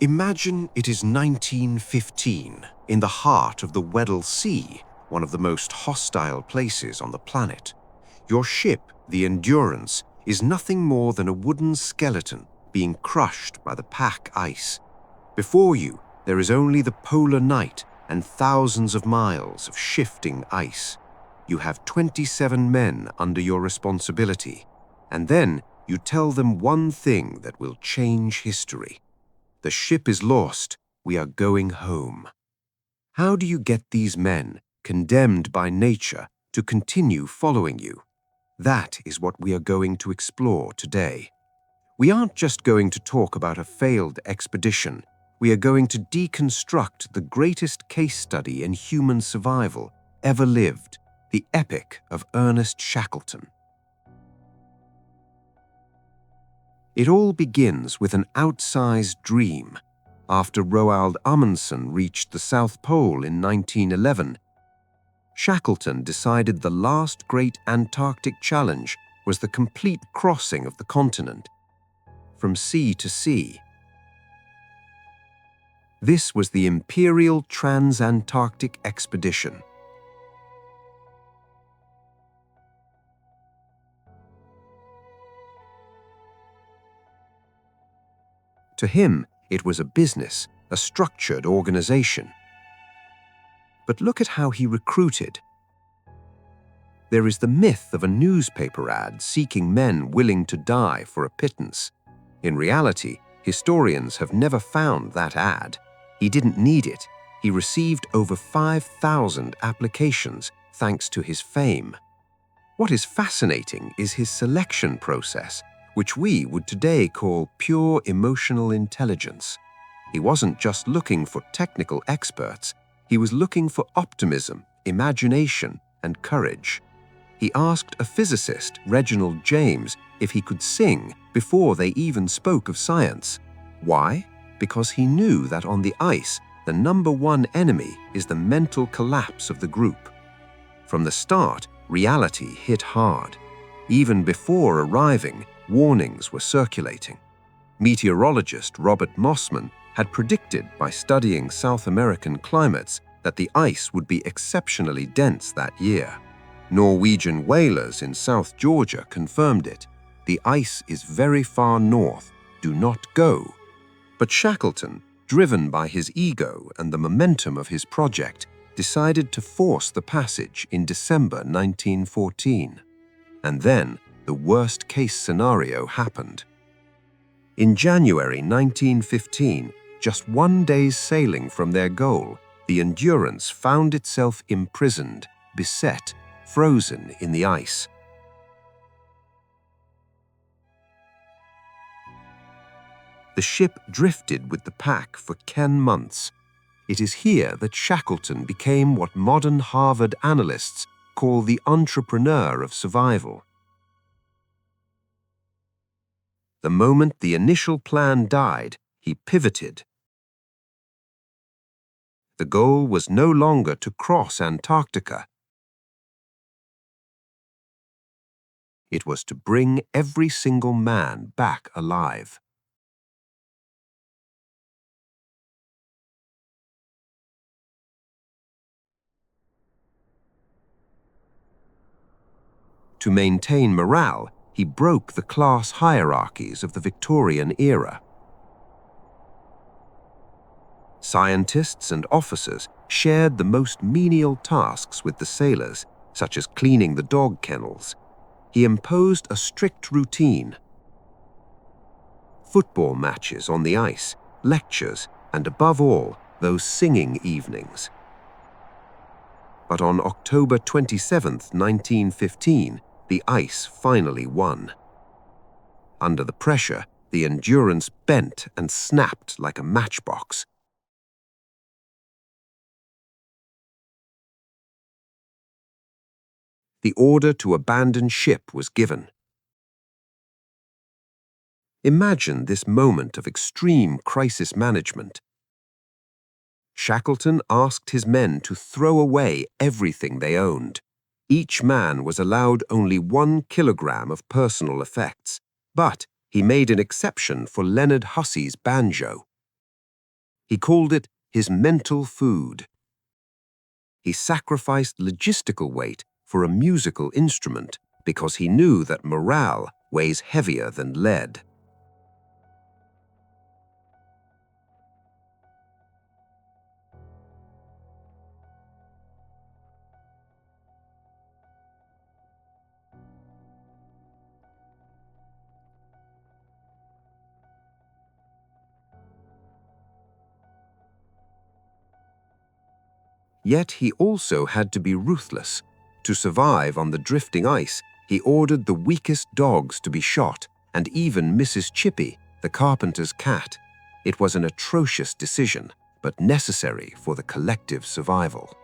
Imagine it is 1915, in the heart of the Weddell Sea, one of the most hostile places on the planet. Your ship, the Endurance, is nothing more than a wooden skeleton being crushed by the pack ice. Before you, there is only the polar night and thousands of miles of shifting ice. You have 27 men under your responsibility, and then you tell them one thing that will change history. The ship is lost. We are going home. How do you get these men, condemned by nature, to continue following you? That is what we are going to explore today. We aren't just going to talk about a failed expedition. We are going to deconstruct the greatest case study in human survival ever lived, the epic of Ernest Shackleton. It all begins with an outsized dream. After Roald Amundsen reached the South Pole in 1911, Shackleton decided the last great Antarctic challenge was the complete crossing of the continent, from sea to sea. This was the Imperial Trans-Antarctic Expedition. To him, it was a business, a structured organization. But look at how he recruited. There is the myth of a newspaper ad seeking men willing to die for a pittance. In reality, historians have never found that ad. He didn't need it. He received over 5,000 applications thanks to his fame. What is fascinating is his selection process, which we would today call pure emotional intelligence. He wasn't just looking for technical experts. He was looking for optimism, imagination, and courage. He asked a physicist, Reginald James, if he could sing before they even spoke of science. Why? Because he knew that on the ice, the number one enemy is the mental collapse of the group. From the start, reality hit hard. Even before arriving, warnings were circulating. Meteorologist Robert Mossman had predicted by studying South American climates that the ice would be exceptionally dense that year. Norwegian whalers in South Georgia confirmed it. The ice is very far north. Do not go. But Shackleton, driven by his ego and the momentum of his project, decided to force the passage in December 1914. And then, the worst-case scenario happened. In January 1915, just one day's sailing from their goal, the Endurance found itself imprisoned, beset, frozen in the ice. The ship drifted with the pack for 10 months. It is here that Shackleton became what modern Harvard analysts call the entrepreneur of survival. The moment the initial plan died, he pivoted. The goal was no longer to cross Antarctica. It was to bring every single man back alive. To maintain morale, he broke the class hierarchies of the Victorian era. Scientists and officers shared the most menial tasks with the sailors, such as cleaning the dog kennels. He imposed a strict routine. Football matches on the ice, lectures, and above all, those singing evenings. But on October 27, 1915, the ice finally won. Under the pressure, the Endurance bent and snapped like a matchbox. The order to abandon ship was given. Imagine this moment of extreme crisis management. Shackleton asked his men to throw away everything they owned. Each man was allowed only 1 kilogram of personal effects, but he made an exception for Leonard Hussey's banjo. He called it his mental food. He sacrificed logistical weight for a musical instrument because he knew that morale weighs heavier than lead. Yet he also had to be ruthless. To survive on the drifting ice, he ordered the weakest dogs to be shot, and even Mrs. Chippy, the carpenter's cat. It was an atrocious decision, but necessary for the collective survival.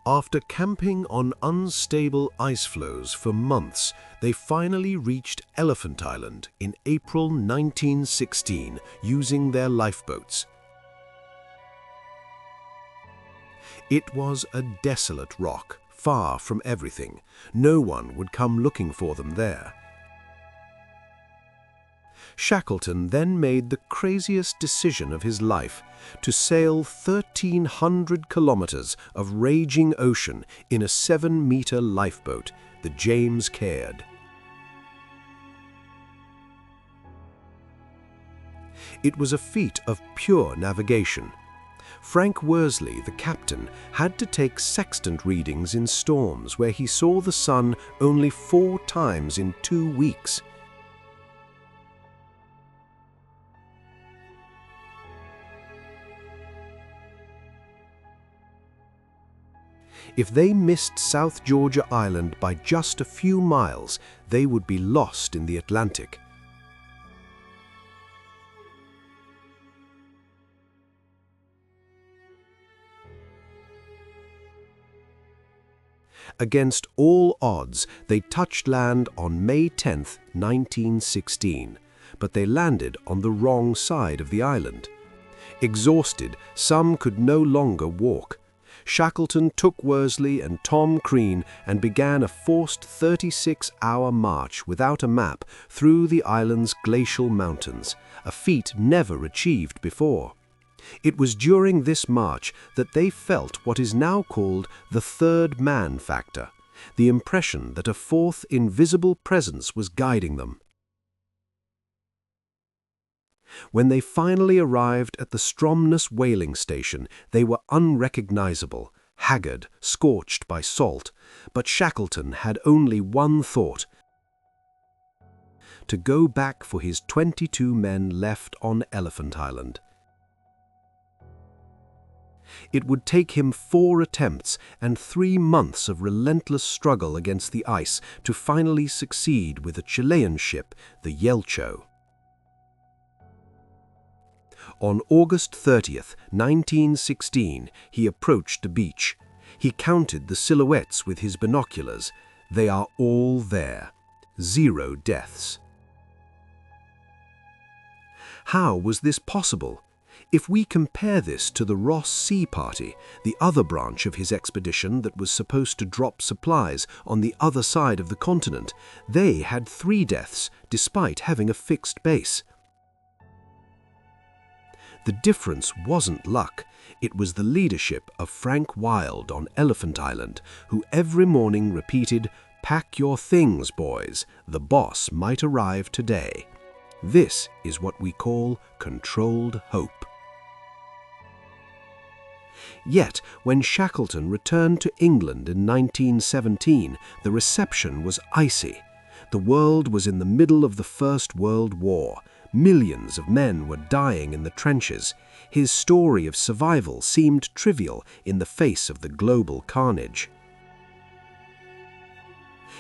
After camping on unstable ice floes for months, they finally reached Elephant Island in April 1916 using their lifeboats. It was a desolate rock, far from everything. No one would come looking for them there. Shackleton then made the craziest decision of his life, to sail 1,300 kilometers of raging ocean in a 7-meter lifeboat, the James Caird. It was a feat of pure navigation. Frank Worsley, the captain, had to take sextant readings in storms where he saw the sun only 4 times in 2 weeks. If they missed South Georgia Island by just a few miles, they would be lost in the Atlantic. Against all odds, they touched land on May 10, 1916, but they landed on the wrong side of the island. Exhausted, some could no longer walk. Shackleton took Worsley and Tom Crean and began a forced 36-hour march without a map through the island's glacial mountains, a feat never achieved before. It was during this march that they felt what is now called the third man factor, the impression that a fourth invisible presence was guiding them. When they finally arrived at the Stromness whaling station, they were unrecognizable, haggard, scorched by salt, but Shackleton had only one thought: to go back for his 22 men left on Elephant Island. It would take him 4 attempts and 3 months of relentless struggle against the ice to finally succeed with a Chilean ship, the Yelcho. On August 30th, 1916, he approached the beach. He counted the silhouettes with his binoculars. They are all there. 0 deaths. How was this possible? If we compare this to the Ross Sea Party, the other branch of his expedition that was supposed to drop supplies on the other side of the continent, they had 3 deaths despite having a fixed base. The difference wasn't luck. It was the leadership of Frank Wild on Elephant Island, who every morning repeated, "Pack your things, boys. The boss might arrive today." This is what we call controlled hope. Yet, when Shackleton returned to England in 1917, the reception was icy. The world was in the middle of the First World War. Millions of men were dying in the trenches. His story of survival seemed trivial in the face of the global carnage.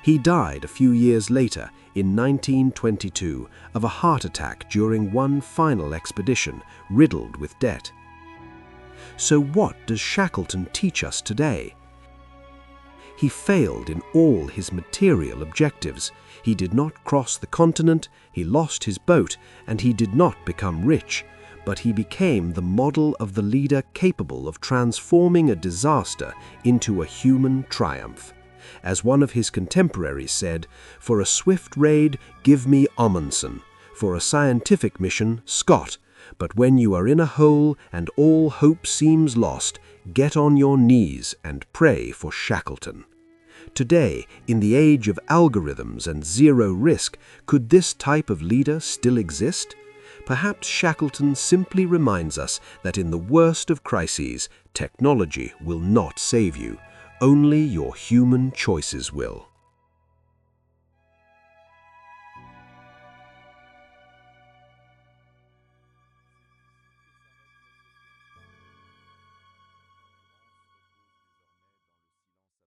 He died a few years later, in 1922, of a heart attack during one final expedition, riddled with debt. So what does Shackleton teach us today? He failed in all his material objectives. He did not cross the continent, he lost his boat, and he did not become rich. but he became the model of the leader capable of transforming a disaster into a human triumph. As one of his contemporaries said, "For a swift raid, give me Amundsen. For a scientific mission, Scott. But when you are in a hole and all hope seems lost, get on your knees and pray for Shackleton." Today, in the age of algorithms and zero risk, could this type of leader still exist? Perhaps Shackleton simply reminds us that in the worst of crises, technology will not save you. Only your human choices will.